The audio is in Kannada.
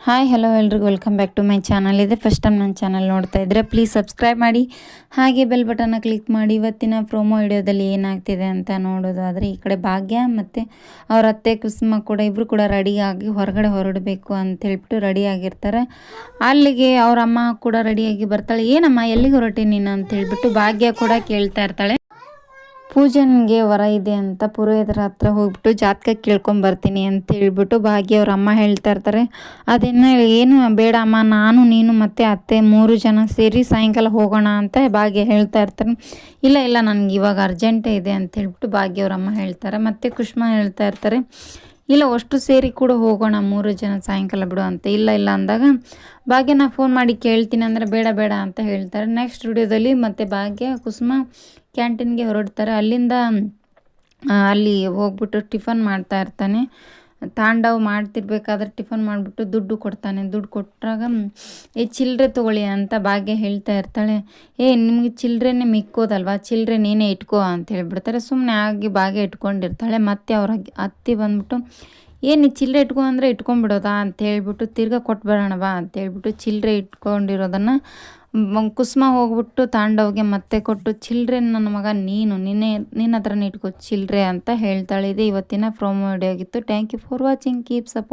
ಹಾಯ್ ಹಲೋ ಎಲ್ರಿಗೂ welcome back to my channel. ಇದೆ ಫಸ್ಟ್ ಟೈಮ್ ನನ್ನ ಚಾನಲ್ ನೋಡ್ತಾ ಇದ್ದರೆ ಪ್ಲೀಸ್ ಸಬ್ಸ್ಕ್ರೈಬ್ ಮಾಡಿ, ಹಾಗೆ ಬೆಲ್ ಬಟನ್ನ ಕ್ಲಿಕ್ ಮಾಡಿ. ಇವತ್ತಿನ ಪ್ರೋಮೋ ವಿಡಿಯೋದಲ್ಲಿ ಏನಾಗ್ತಿದೆ ಅಂತ ನೋಡೋದು ಆದರೆ, ಈ ಕಡೆ ಭಾಗ್ಯ ಮತ್ತು ಅವ್ರ ಅತ್ತೆ ಕುಸುಮ ಕೂಡ ಇಬ್ಬರು ಕೂಡ ರೆಡಿಯಾಗಿ ಹೊರಗಡೆ ಹೊರಡಬೇಕು ಅಂತ ಹೇಳ್ಬಿಟ್ಟು ರೆಡಿಯಾಗಿರ್ತಾರೆ. ಅಲ್ಲಿಗೆ ಅವ್ರ ಅಮ್ಮ ಕೂಡ ರೆಡಿಯಾಗಿ ಬರ್ತಾಳೆ. ಏನಮ್ಮ ಎಲ್ಲಿಗೆ ಹೊರಟಿ ನೀನು ಅಂತ ಹೇಳ್ಬಿಟ್ಟು ಭಾಗ್ಯ ಕೂಡ ಕೇಳ್ತಾ ಇರ್ತಾಳೆ. ಪೂಜನ್ಗೆ ವರ ಇದೆ ಅಂತ ಪುರೋಹಿತರ ಹತ್ರ ಹೋಗ್ಬಿಟ್ಟು ಜಾತಕ ಕೇಳ್ಕೊಂಬರ್ತೀನಿ ಅಂತ ಹೇಳ್ಬಿಟ್ಟು ಭಾಗ್ಯ ಅವ್ರ ಅಮ್ಮ ಹೇಳ್ತಾ ಇರ್ತಾರೆ. ಅದನ್ನು ಏನು ಬೇಡ ಅಮ್ಮ, ನಾನು ನೀನು ಮತ್ತು ಅತ್ತೆ 3 ಜನ ಸೇರಿ ಸಾಯಂಕಾಲ ಹೋಗೋಣ ಅಂತ ಭಾಗ್ಯ ಹೇಳ್ತಾ ಇರ್ತಾರೆ. ಇಲ್ಲ ಇಲ್ಲ, ನನಗೆ ಇವಾಗ ಅರ್ಜೆಂಟೇ ಇದೆ ಅಂತ ಹೇಳ್ಬಿಟ್ಟು ಭಾಗ್ಯ ಅವ್ರ ಅಮ್ಮ ಹೇಳ್ತಾರೆ. ಮತ್ತು ಕುಷ್ಮಾ ಹೇಳ್ತಾ ಇರ್ತಾರೆ, ಇಲ್ಲ ಅಷ್ಟು ಸೇರಿ ಕೂಡ ಹೋಗೋಣ 3 ಜನ ಸಾಯಂಕಾಲ ಬಿಡು ಅಂತ. ಇಲ್ಲ ಇಲ್ಲ ಅಂದಾಗ ಭಾಗ್ಯನ ಫೋನ್ ಮಾಡಿ ಕೇಳ್ತೀನಿ ಅಂದರೆ ಬೇಡ ಬೇಡ ಅಂತ ಹೇಳ್ತಾರೆ. ನೆಕ್ಸ್ಟ್ ವಿಡಿಯೋದಲ್ಲಿ ಮತ್ತೆ ಭಾಗ್ಯ ಕುಸುಮ ಕ್ಯಾಂಟೀನ್ಗೆ ಹೊರಡ್ತಾರೆ. ಅಲ್ಲಿಂದ ಅಲ್ಲಿ ಹೋಗ್ಬಿಟ್ಟು ಟಿಫನ್ ಮಾಡ್ತಾ ಇರ್ತಾನೆ. ತಾಂಡವ್ ಮಾಡ್ತಿರ್ಬೇಕಾದ್ರೆ ಟಿಫನ್ ಮಾಡಿಬಿಟ್ಟು ದುಡ್ಡು ಕೊಡ್ತಾನೆ. ದುಡ್ಡು ಕೊಟ್ಟಾಗ ಚಿಲ್ಲರೆ ತೊಗೊಳ್ಳಿ ಅಂತ ಭಾಗ್ಯ ಹೇಳ್ತಾ ಇರ್ತಾಳೆ. ನಿಮಗೆ ಚಿಲ್ಲರೆನೇ ಮಿಕ್ಕೋದಲ್ವಾ, ಚಿಲ್ಲರೆ ನೀನೇ ಇಟ್ಕೋ ಅಂತ ಹೇಳ್ಬಿಡ್ತಾರೆ. ಸುಮ್ಮನೆ ಆಗಿ ಭಾಗ್ಯ ಇಟ್ಕೊಂಡಿರ್ತಾಳೆ. ಮತ್ತು ಅವ್ರ ಅತ್ತಿ ಬಂದ್ಬಿಟ್ಟು ಏನು ಚಿಲ್ಲರೆ ಇಟ್ಕೊ ಅಂದರೆ ಇಟ್ಕೊಂಡ್ಬಿಡೋದಾ ಅಂತ ಹೇಳ್ಬಿಟ್ಟು ತಿರ್ಗಾ ಕೊಟ್ಬಿಡೋಣವಾ ಅಂತ ಹೇಳ್ಬಿಟ್ಟು ಚಿಲ್ಲರೆ ಇಟ್ಕೊಂಡಿರೋದನ್ನು ಕುಸುಮ ಹೋಗ್ಬಿಟ್ಟು ತಾಂಡವ್ಗೆ ಮತ್ತೆ ಕೊಟ್ಟು, ಚಿಲ್ಲರೆ ನನ್ನ ಮಗ ನಿನ್ನ ಹತ್ರನೇ ಇಟ್ಕೋ ಚಿಲ್ಲರೆ ಅಂತ ಹೇಳ್ತಾಳೆ. ಇದೆ ಇವತ್ತಿನ ಪ್ರೋಮೋ ವಿಡಿಯೋ ಆಗಿತ್ತು. Thank you for watching. Keep support.